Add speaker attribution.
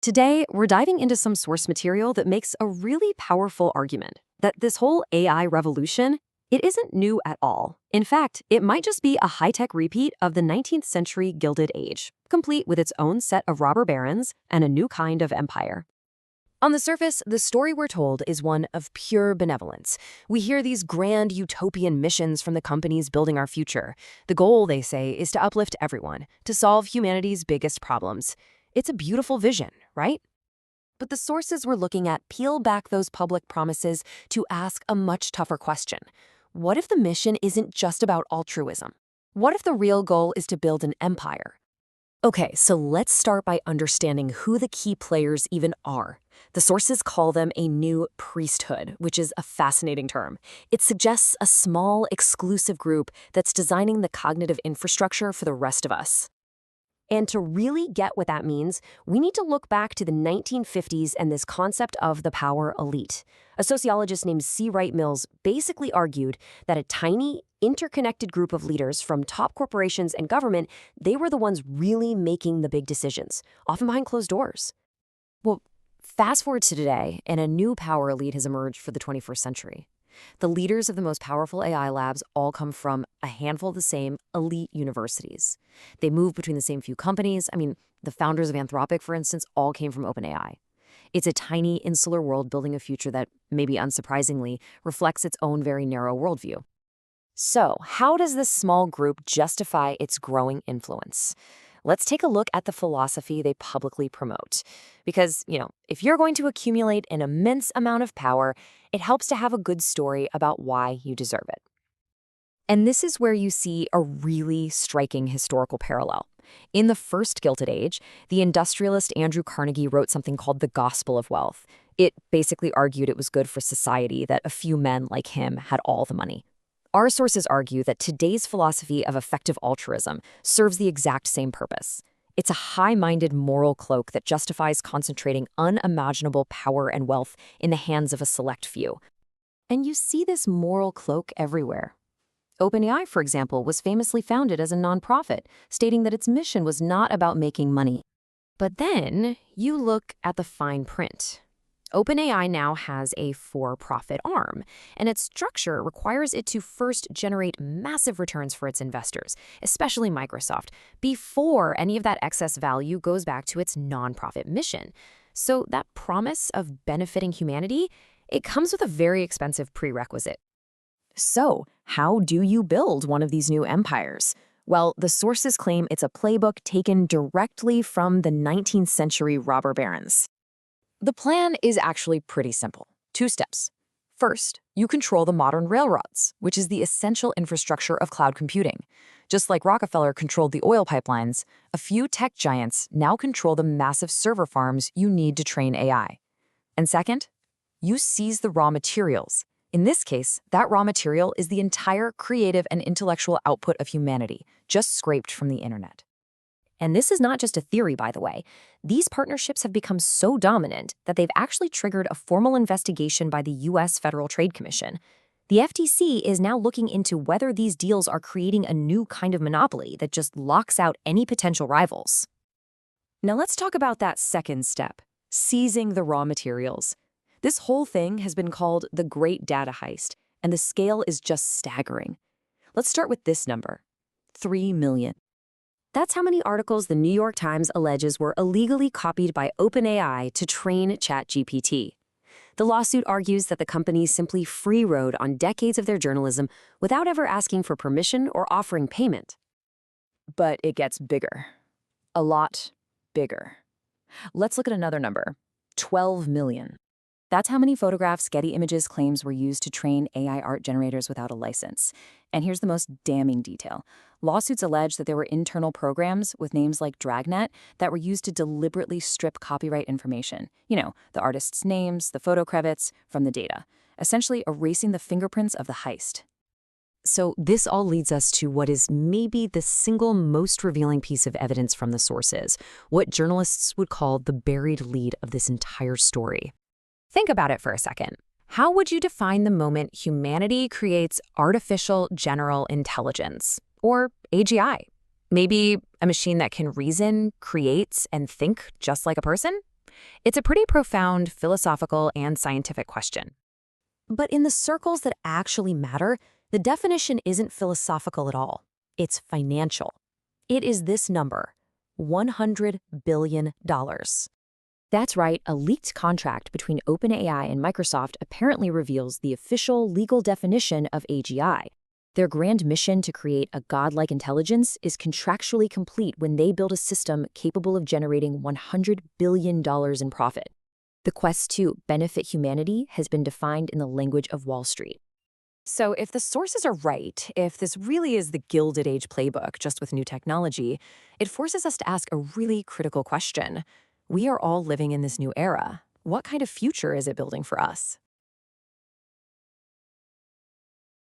Speaker 1: Today, we're diving into some source material that makes a really powerful argument that this whole AI revolution, it isn't new at all. In fact, it might just be a high-tech repeat of the 19th century Gilded Age, complete with its own set of robber barons and a new kind of empire. On the surface, the story we're told is one of pure benevolence. We hear these grand utopian missions from the companies building our future. The goal, they say, is to uplift everyone, to solve humanity's biggest problems. It's a beautiful vision, right? But the sources we're looking at peel back those public promises to ask a much tougher question. What if the mission isn't just about altruism? What if the real goal is to build an empire? Okay, so let's start by understanding who the key players even are. The sources call them a new priesthood, which is a fascinating term. It suggests a small, exclusive group that's designing the cognitive infrastructure for the rest of us. And to really get what that means, we need to look back to the 1950s and this concept of the power elite. A sociologist named C. Wright Mills basically argued that a tiny, interconnected group of leaders from top corporations and government, they were the ones really making the big decisions, often behind closed doors. Well, fast forward to today, and a new power elite has emerged for the 21st century. The leaders of the most powerful AI labs all come from a handful of the same elite universities. They move between the same few companies. The founders of Anthropic, for instance, all came from OpenAI. It's a tiny, insular world building a future that, maybe unsurprisingly, reflects its own very narrow worldview. So, how does this small group justify its growing influence? Let's take a look at the philosophy they publicly promote. Because, if you're going to accumulate an immense amount of power, it helps to have a good story about why you deserve it. And this is where you see a really striking historical parallel. In the first Gilded Age, the industrialist Andrew Carnegie wrote something called The Gospel of Wealth. It basically argued it was good for society that a few men like him had all the money. Our sources argue that today's philosophy of effective altruism serves the exact same purpose. It's a high-minded moral cloak that justifies concentrating unimaginable power and wealth in the hands of a select few. And you see this moral cloak everywhere. OpenAI, for example, was famously founded as a nonprofit, stating that its mission was not about making money. But then you look at the fine print. OpenAI now has a for-profit arm, and its structure requires it to first generate massive returns for its investors, especially Microsoft, before any of that excess value goes back to its nonprofit mission. So that promise of benefiting humanity, it comes with a very expensive prerequisite. So, how do you build one of these new empires? Well, the sources claim it's a playbook taken directly from the 19th century robber barons. The plan is actually pretty simple. 2 steps. First, you control the modern railroads, which is the essential infrastructure of cloud computing. Just like Rockefeller controlled the oil pipelines, a few tech giants now control the massive server farms you need to train AI. And second, you seize the raw materials. In this case, that raw material is the entire creative and intellectual output of humanity, just scraped from the internet. And this is not just a theory, by the way. These partnerships have become so dominant that they've actually triggered a formal investigation by the U.S. Federal Trade Commission. The FTC is now looking into whether these deals are creating a new kind of monopoly that just locks out any potential rivals. Now let's talk about that second step, seizing the raw materials. This whole thing has been called the Great Data Heist, and the scale is just staggering. Let's start with this number, 3 million. That's how many articles the New York Times alleges were illegally copied by OpenAI to train ChatGPT. The lawsuit argues that the company simply free-rode on decades of their journalism without ever asking for permission or offering payment. But it gets bigger. A lot bigger. Let's look at another number, 12 million. That's how many photographs Getty Images claims were used to train AI art generators without a license. And here's the most damning detail. Lawsuits allege that there were internal programs with names like Dragnet that were used to deliberately strip copyright information. The artists' names, the photo credits, from the data, essentially erasing the fingerprints of the heist. So this all leads us to what is maybe the single most revealing piece of evidence from the sources, what journalists would call the buried lead of this entire story. Think about it for a second. How would you define the moment humanity creates artificial general intelligence, or AGI? Maybe a machine that can reason, create, and think just like a person?
Speaker 2: It's a pretty profound philosophical and scientific question.
Speaker 1: But in the circles that actually matter, the definition isn't philosophical at all. It's financial. It is this number, $100 billion. That's right, a leaked contract between OpenAI and Microsoft apparently reveals the official legal definition of AGI. Their grand mission to create a godlike intelligence is contractually complete when they build a system capable of generating $100 billion in profit. The quest to benefit humanity has been defined in the language of Wall Street. So if the sources are right, if this really is the Gilded Age playbook, just with new technology, it forces us to ask a really critical question. We are all living in this new era. What kind of future is it building for us?